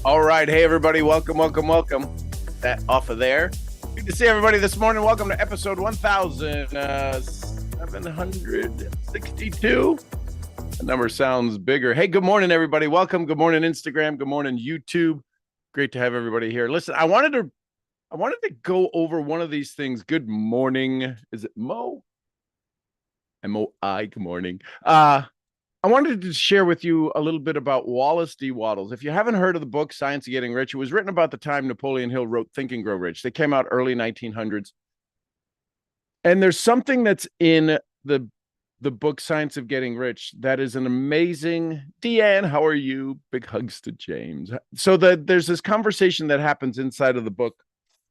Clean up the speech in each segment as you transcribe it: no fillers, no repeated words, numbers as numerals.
All right. Hey, everybody. Welcome. That off of there. Good to see everybody this morning. Welcome to episode 1762. The number sounds bigger. Hey, good morning, everybody. Welcome. Good morning, Instagram. Good morning, YouTube. Great to have everybody here. Listen, I wanted to go over one of these things. Good morning. Is it Mo? M-O-I. Good morning. I wanted to share with you a little bit about Wallace D. Wattles. If you haven't heard of the book Science of Getting Rich, it was written about the time Napoleon Hill wrote Think and Grow Rich. They came out early 1900s. And there's something that's in the book Science of Getting Rich that is an amazing. Deanne, how are you? Big hugs to James. So there's this conversation that happens inside of the book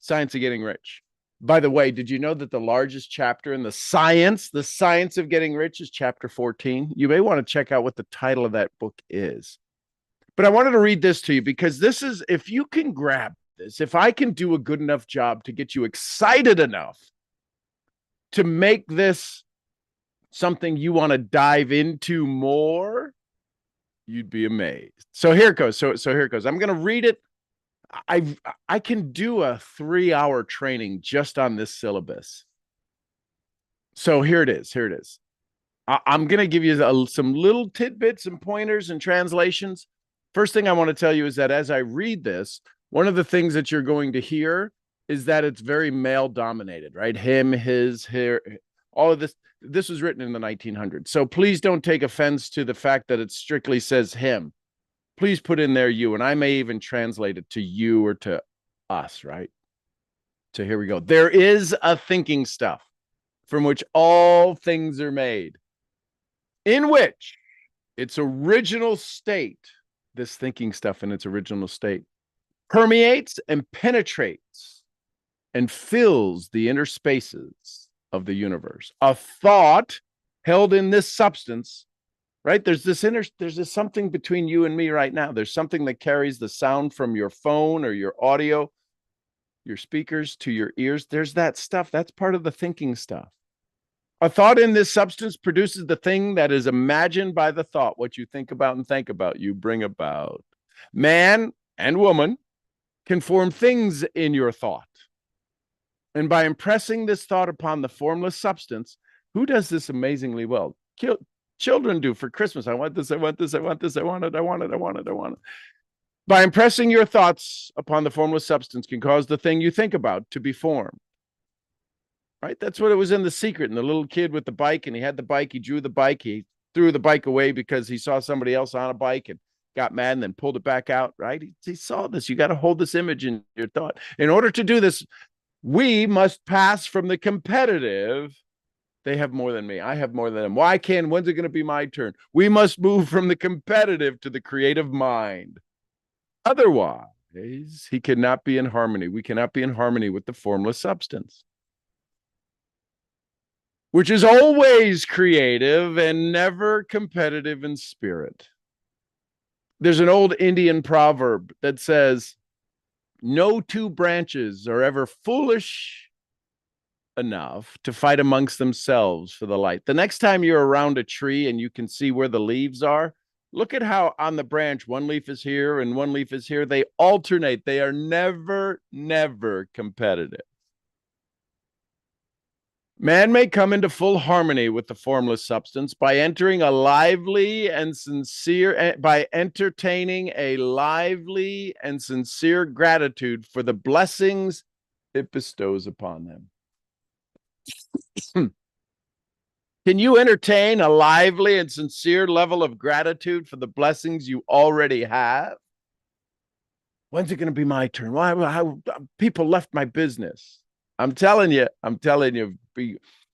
Science of Getting Rich. By the way, did you know that the largest chapter in the science of getting rich is chapter 14? You may want to check out what the title of that book is. But I wanted to read this to you because this is, if you can grab this, if I can do a good enough job to get you excited enough to make this something you want to dive into more, you'd be amazed. So here it goes. So here it goes. I'm going to read it. I can do a 3-hour training just on this syllabus. So here it is. I'm going to give you some little tidbits and pointers and translations. First thing I want to tell you is that as I read this, one of the things that you're going to hear is that it's very male dominated, right? Him, his, her, all of this. This was written in the 1900s. So please don't take offense to the fact that it strictly says him. Please put in there you, and I may even translate it to you or to us, right? So here we go. There is a thinking stuff from which all things are made, in which its original state, this thinking stuff in its original state, permeates and penetrates and fills the inner spaces of the universe. A thought held in this substance, right? There's this something between you and me right now. There's something that carries the sound from your phone or your audio, your speakers to your ears. There's that stuff. That's part of the thinking stuff. A thought in this substance produces the thing that is imagined by the thought. What you think about and think about, you bring about. Man and woman can form things in your thought. And by impressing this thought upon the formless substance, who does this amazingly well? Children do for Christmas. I want this, I want this, I want this, I want it. By impressing your thoughts upon the formless substance can cause the thing you think about to be formed. Right? That's what it was in The Secret. And the little kid with the bike, and he had the bike, he drew the bike, he threw the bike away because he saw somebody else on a bike and got mad and then pulled it back out, right? He saw this. You got to hold this image in your thought. In order to do this, we must pass from the competitive. They have more than me. I have more than them. When's it going to be my turn? We must move from the competitive to the creative mind. Otherwise, he cannot be in harmony. We cannot be in harmony with the formless substance, which is always creative and never competitive in spirit. There's an old Indian proverb that says, no two branches are ever foolish enough to fight amongst themselves for the light. The next time you're around a tree and you can see where the leaves are, look at how on the branch one leaf is here and one leaf is here. They alternate. They are never competitive. Man may come into full harmony with the formless substance by entertaining a lively and sincere gratitude for the blessings it bestows upon them. Can you entertain a lively and sincere level of gratitude for the blessings you already have? When's it going to be my turn? Why people left my business? I'm telling you.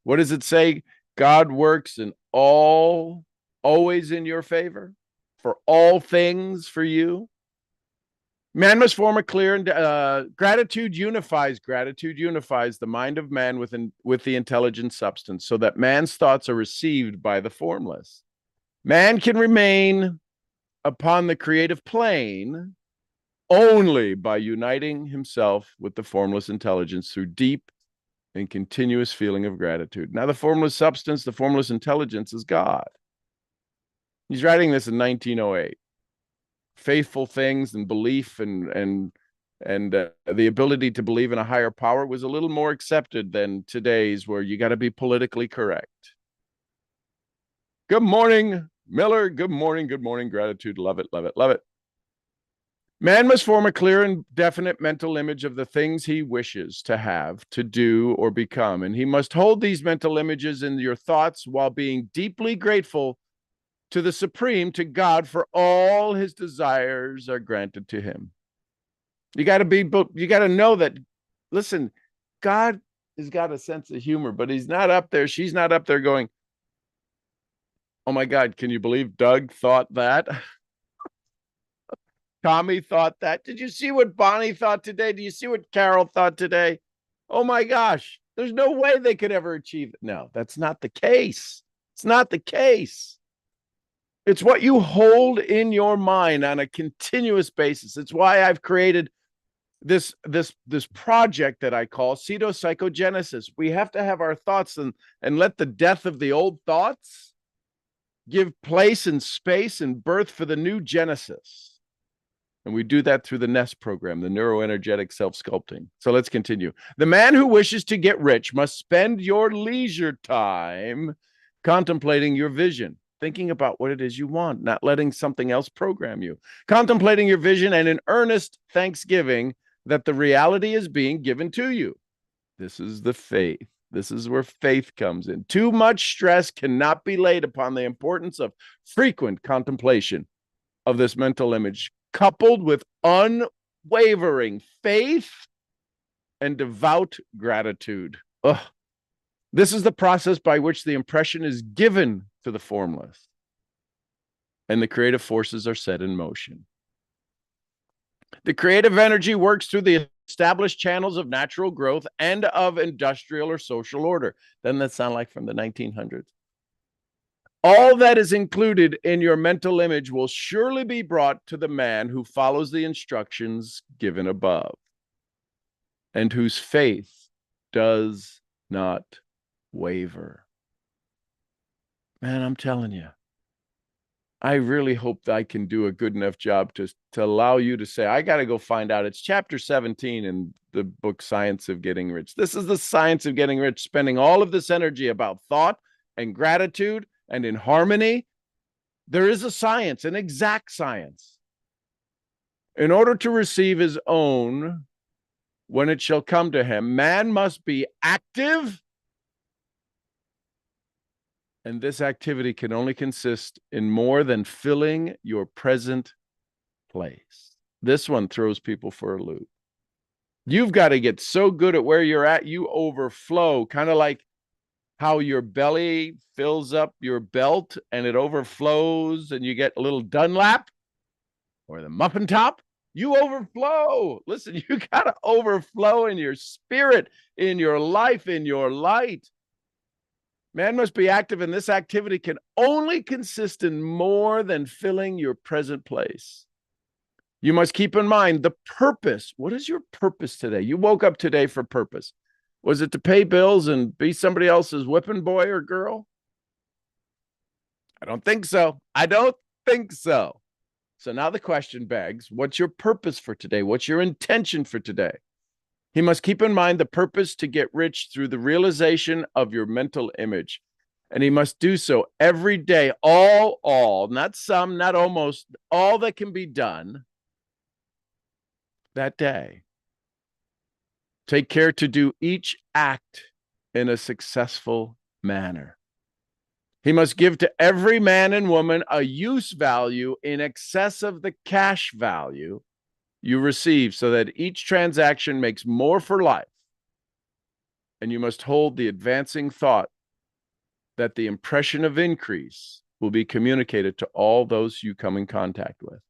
What does it say? God works in always in your favor, for all things for you. Man must form a clear and gratitude unifies the mind of man with the intelligent substance, so that man's thoughts are received by the formless. Man can remain upon the creative plane only by uniting himself with the formless intelligence through deep and continuous feeling of gratitude. Now, the formless substance, the formless intelligence is God. He's writing this in 1908. faithful things and belief and the ability to believe in a higher power was a little more accepted than today's, where you got to be politically correct. Good morning, Miller. Good morning. Good morning. Gratitude. Love it. Love it. Love it. Man must form a clear and definite mental image of the things he wishes to have, to do, or become. And he must hold these mental images in your thoughts while being deeply grateful to the Supreme, to God, for all his desires are granted to him. You got to know that, listen, God has got a sense of humor, but he's not up there. She's not up there going, oh my God, can you believe Doug thought that? Tommy thought that. Did you see what Bonnie thought today? Do you see what Carol thought today? Oh my gosh, there's no way they could ever achieve it. No, that's not the case. It's not the case. It's what you hold in your mind on a continuous basis. It's why I've created this project that I call pseudopsychogenesis. We have to have our thoughts and let the death of the old thoughts give place and space and birth for the new Genesis. And we do that through the NEST program, the neuroenergetic self-sculpting. So let's continue. The man who wishes to get rich must spend your leisure time contemplating your vision, thinking about what it is you want, not letting something else program you, contemplating your vision, and in earnest thanksgiving that the reality is being given to you. This is the faith. This is where faith comes in. Too much stress cannot be laid upon the importance of frequent contemplation of this mental image, coupled with unwavering faith and devout gratitude. Ugh. This is the process by which the impression is given to the formless, and the creative forces are set in motion. The creative energy works through the established channels of natural growth and of industrial or social order. Doesn't that sound like from the 1900s? All that is included in your mental image will surely be brought to the man who follows the instructions given above and whose faith does not waver. Man, I'm telling you, I really hope that I can do a good enough job to allow you to say, I got to go find out. It's chapter 17 in the book, Science of Getting Rich. This is the science of getting rich, spending all of this energy about thought and gratitude and in harmony. There is a science, an exact science. In order to receive his own, when it shall come to him, man must be active. And this activity can only consist in more than filling your present place. This one throws people for a loop. You've got to get so good at where you're at, you overflow, kind of like how your belly fills up your belt and it overflows and you get a little Dunlap or the muffin top. You overflow. Listen, you got to overflow in your spirit, in your life, in your light. Man must be active, and this activity can only consist in more than filling your present place. You must keep in mind the purpose. What is your purpose today? You woke up today for purpose. Was it to pay bills and be somebody else's whipping boy or girl? I don't think so. I don't think so. So now the question begs, what's your purpose for today? What's your intention for today? He must keep in mind the purpose to get rich through the realization of your mental image. And he must do so every day, all, not some, not almost, all that can be done that day. Take care to do each act in a successful manner. He must give to every man and woman a use value in excess of the cash value you receive, so that each transaction makes more for life. And you must hold the advancing thought that the impression of increase will be communicated to all those you come in contact with.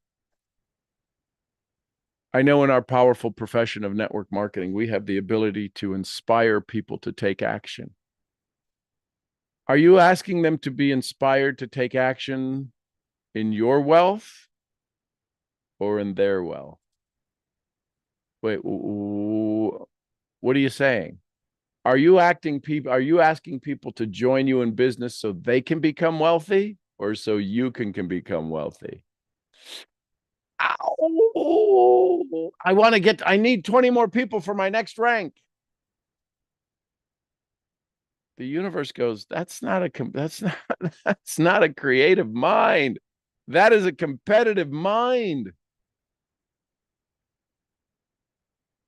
I know in our powerful profession of network marketing, we have the ability to inspire people to take action. Are you asking them to be inspired to take action in your wealth or in their wealth? Wait, what are you saying? Are you asking people to join you in business so they can become wealthy or so you can become wealthy? Ow. I need 20 more people for my next rank. The universe goes, that's not a creative mind. That is a competitive mind.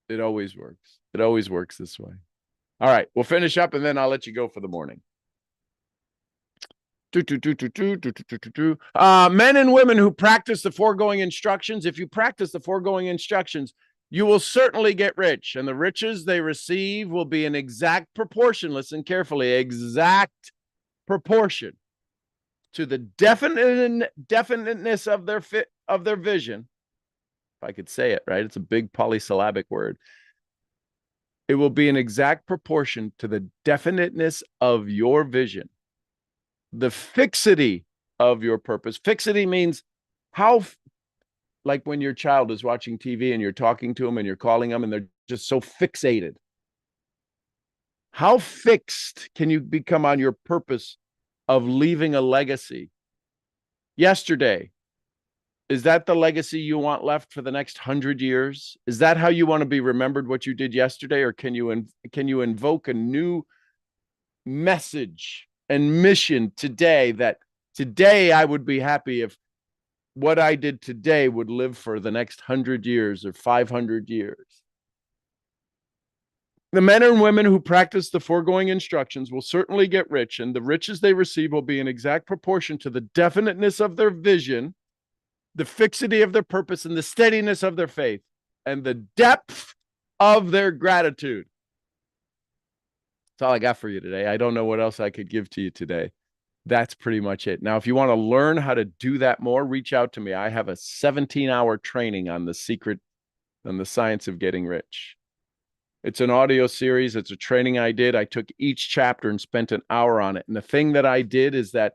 It always works. It always works this way. All right, we'll finish up and then I'll let you go for the morning. Men and women who practice the foregoing instructions, if you practice the foregoing instructions, you will certainly get rich, and the riches they receive will be an exact proportion. Listen carefully, exact proportion to the definiteness of their vision. If I could say it right, it's a big polysyllabic word. It will be an exact proportion to the definiteness of your vision, the fixity of your purpose. Fixity means how, like when your child is watching TV and you're talking to them and you're calling them and they're just so fixated. How fixed can you become on your purpose of leaving a legacy? Yesterday, is that the legacy you want left for the next 100 years? Is that how you want to be remembered, what you did yesterday? Or can you invoke a new message and mission today, that today I would be happy if what I did today would live for the next 100 years or 500 years? The men and women who practice the foregoing instructions will certainly get rich, and the riches they receive will be in exact proportion to the definiteness of their vision, the fixity of their purpose, and the steadiness of their faith, and the depth of their gratitude. That's all I got for you today. I don't know what else I could give to you today. That's pretty much it. Now, if you want to learn how to do that more, reach out to me. I have a 17-hour training on the science of getting rich. It's an audio series. It's a training I did. I took each chapter and spent an hour on it. And the thing that I did is that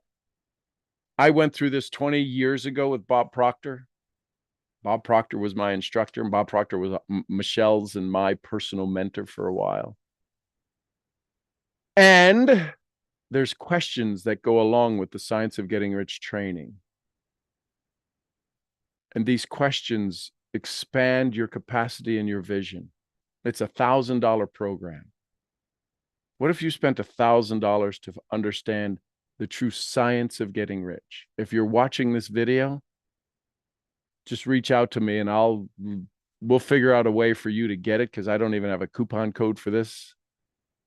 I went through this 20 years ago with Bob Proctor. Bob Proctor was my instructor, and Bob Proctor was Michelle's and my personal mentor for a while. And there's questions that go along with the science of getting rich training. And these questions expand your capacity and your vision. It's a $1,000 program. What if you spent $1,000 to understand the true science of getting rich? If you're watching this video, just reach out to me and we'll figure out a way for you to get it, because I don't even have a coupon code for this,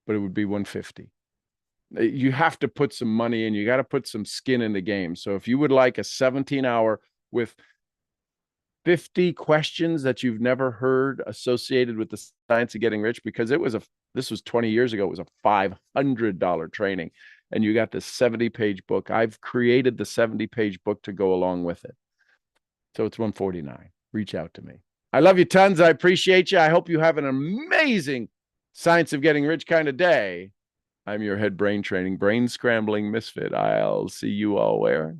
but it would be $150. You have to put some money in. You got to put some skin in the game. So if you would like a 17-hour with 50 questions that you've never heard associated with the science of getting rich, because this was 20 years ago, it was a $500 training, and you got this 70-page book. I've created the 70-page book to go along with it. So it's $149. Reach out to me. I love you tons. I appreciate you. I hope you have an amazing science of getting rich kind of day. I'm your head brain training, brain scrambling misfit. I'll see you all where?